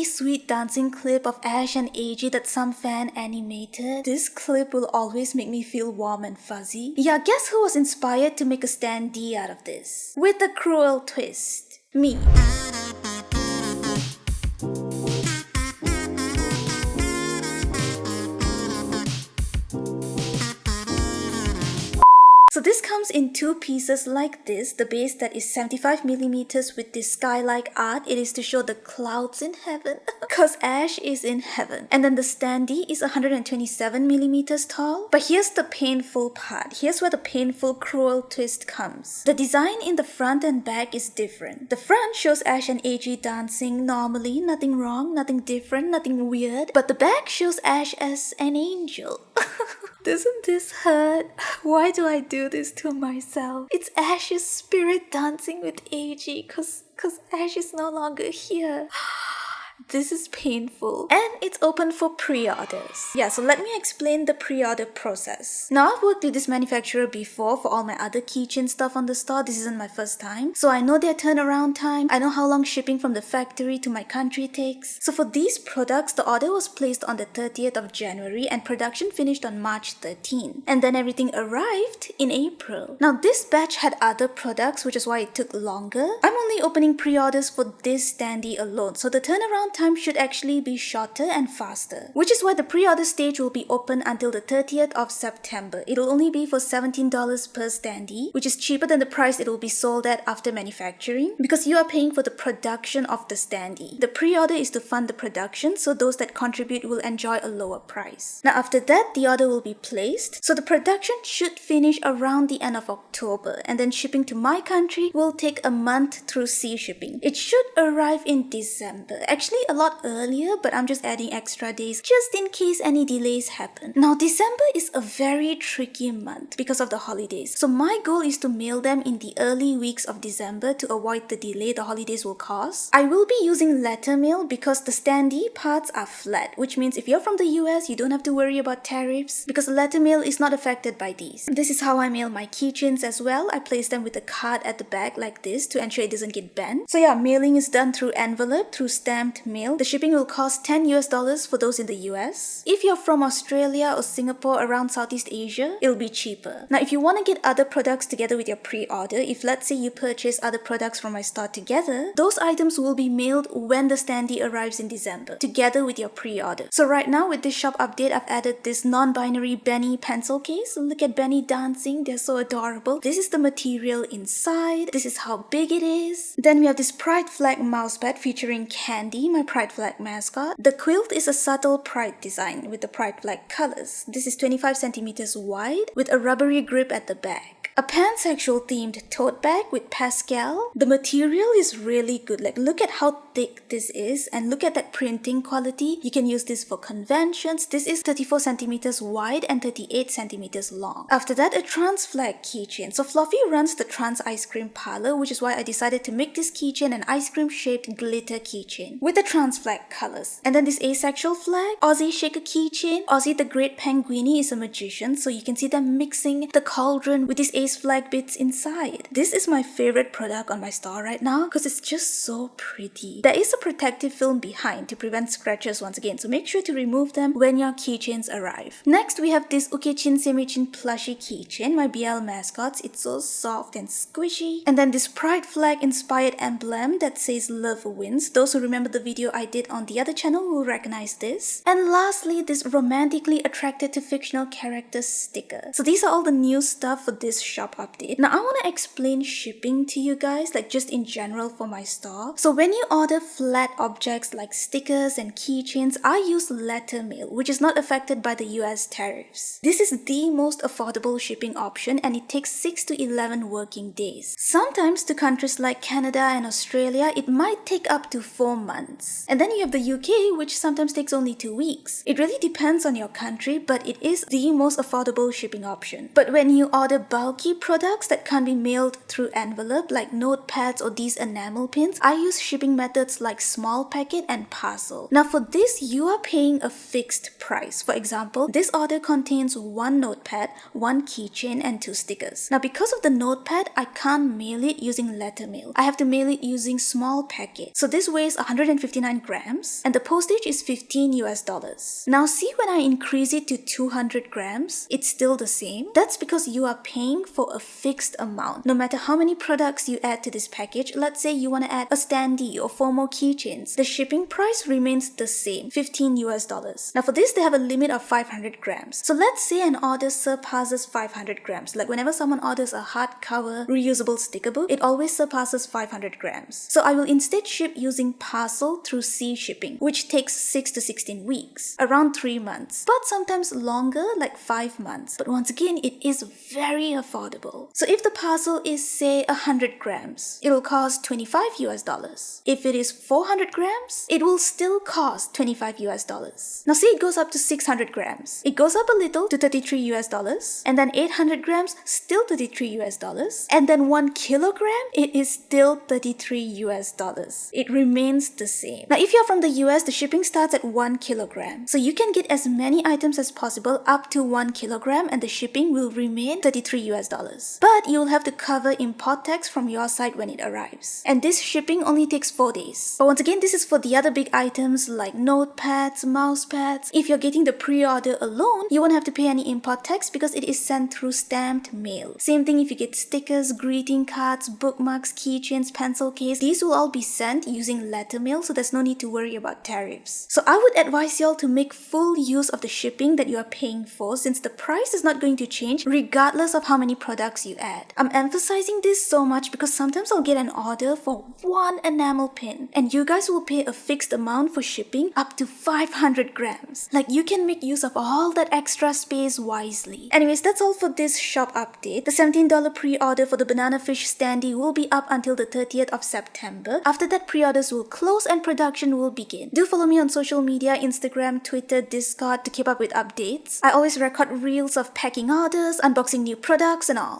really sweet dancing clip of Ash and AJ that some fan animated? This clip will always make me feel warm and fuzzy. Yeah, guess who was inspired to make a standee out of this? With a cruel twist. Me. So this comes in two pieces like this. The base that is 75mm with this sky-like art. It is to show the clouds in heaven. Cause Ash is in heaven. And then the standee is 127mm tall. But here's the painful part. Here's where the painful cruel twist comes. The design in the front and back is different. The front shows Ash and AJ dancing normally. Nothing wrong, nothing different, nothing weird. But the back shows Ash as an angel. Doesn't this hurt? Why do I do this to myself? It's Ash's spirit dancing with AJ cause Ash is no longer here. This is painful. And it's open for pre-orders. Yeah, so let me explain the pre-order process. Now, I've worked with this manufacturer before for all my other keychain stuff on the store. This isn't my first time. So I know their turnaround time. I know how long shipping from the factory to my country takes. So for these products, the order was placed on the 30th of January and production finished on March 13. And then everything arrived in April. Now, this batch had other products, which is why it took longer. I'm only opening pre-orders for this standee alone. So the turnaround time should actually be shorter and faster, which is why the pre-order stage will be open until the 30th of September. It'll only be for $17 per standee, which is cheaper than the price it will be sold at after manufacturing, because you are paying for the production of the standee. The pre-order is to fund the production, so those that contribute will enjoy a lower price. Now after that, the order will be placed, so the production should finish around the end of October, and then shipping to my country will take a month through sea shipping. It should arrive in December. Actually, a lot earlier, but I'm just adding extra days just in case any delays happen. Now, December is a very tricky month because of the holidays. So my goal is to mail them in the early weeks of December to avoid the delay the holidays will cause. I will be using letter mail because the standee parts are flat, which means if you're from the US, you don't have to worry about tariffs because letter mail is not affected by these. This is how I mail my keychains as well. I place them with a card at the back like this to ensure it doesn't get bent. So yeah, mailing is done through envelope, through stamped mail. The shipping will cost $10 for those in the US. If you're from Australia or Singapore around Southeast Asia, it'll be cheaper. Now, if you want to get other products together with your pre-order, if let's say you purchase other products from my store together, those items will be mailed when the standee arrives in December, together with your pre-order. So right now with this shop update, I've added this non-binary Benny pencil case. Look at Benny dancing, they're so adorable. This is the material inside. This is how big it is. Then we have this Pride Flag mousepad featuring Candy, my Pride Flag mascot. The quilt is a subtle pride design with the Pride Flag colors. This is 25cm wide with a rubbery grip at the back. A pansexual themed tote bag with Pascal. The material is really good. Like, look at how thick this is and look at that printing quality. You can use this for conventions. This is 34cm wide and 38cm long. After that, a trans flag keychain. So Fluffy runs the trans ice cream parlor, which is why I decided to make this keychain an ice cream shaped glitter keychain with the trans flag colors. And then this asexual flag, Ozzy shaker keychain. Ozzy the Great Penguini is a magician, so you can see them mixing the cauldron with these ace flag bits inside. This is my favorite product on my store right now because it's just so pretty. There is a protective film behind to prevent scratches once again, so make sure to remove them when your keychains arrive. Next, we have this Ukechin Semichin plushie keychain, my BL mascots. It's so soft and squishy. And then this Pride Flag inspired emblem that says Love Wins. Those who remember the video I did on the other channel will recognize this. And lastly, this romantically attracted to fictional characters sticker. So these are all the new stuff for this shop update. Now I want to explain shipping to you guys, like just in general for my store. So when you order flat objects like stickers and keychains, I use letter mail, which is not affected by the US tariffs. This is the most affordable shipping option and it takes 6 to 11 working days. Sometimes to countries like Canada and Australia, it might take up to 4 months. And then you have the UK, which sometimes takes only 2 weeks. It really depends on your country, but it is the most affordable shipping option. But when you order bulky bulky products that can't be mailed through envelope like notepads or these enamel pins, I use shipping methods like small packet and parcel. Now for this, you are paying a fixed price. For example, this order contains 1 notepad, 1 keychain, and 2 stickers. Now because of the notepad, I can't mail it using letter mail. I have to mail it using small packet. So this weighs 159 grams and the postage is $15. Now see, when I increase it to 200 grams, it's still the same. That's because you are paying for a fixed amount. No matter how many products you add to this package, let's say you want to add a standee or 4 more keychains, the shipping price remains the same, $15. Now for this, they have a limit of 500 grams. So let's say an order surpasses 500 grams. Like whenever someone orders a hardcover reusable sticker book, it always surpasses 500 grams. So I will instead ship using parcel through sea shipping, which takes 6 to 16 weeks, around 3 months, but sometimes longer, like 5 months. But once again, it is very affordable. So if the parcel is say 100 grams, it'll cost $25. If it is 400 grams, it will still cost $25. Now see, it goes up to 600 grams. It goes up a little to $33, and then 800 grams, still $33, and then 1 kilogram, it is still $33. It remains the same. Now if you're from the US, the shipping starts at 1 kilogram. So you can get as many items as possible up to 1 kilogram and the shipping will remain $33. But you'll have to cover import tax from your side when it arrives. And this shipping only takes 4 days. But once again, this is for the other big items like notepads, mouse pads. If you're getting the pre-order alone, you won't have to pay any import tax because it is sent through stamped mail. Same thing if you get stickers, greeting cards, bookmarks, keychains, pencil case. These will all be sent using letter mail, so there's no need to worry about tariffs. So I would advise y'all to make full use of the shipping that you are paying for, since the price is not going to change regardless of how many products you add. I'm emphasizing this so much because sometimes I'll get an order for 1 enamel pin and you guys will pay a fixed amount for shipping up to 500 grams. Like, you can make use of all that extra space wisely. Anyways, that's all for this shop update. The $17 pre-order for the banana fish standee will be up until the 30th of September. After that, pre-orders will close and production will begin. Do follow me on social media, Instagram, Twitter, Discord to keep up with updates. I always record reels of packing orders, unboxing new products and all.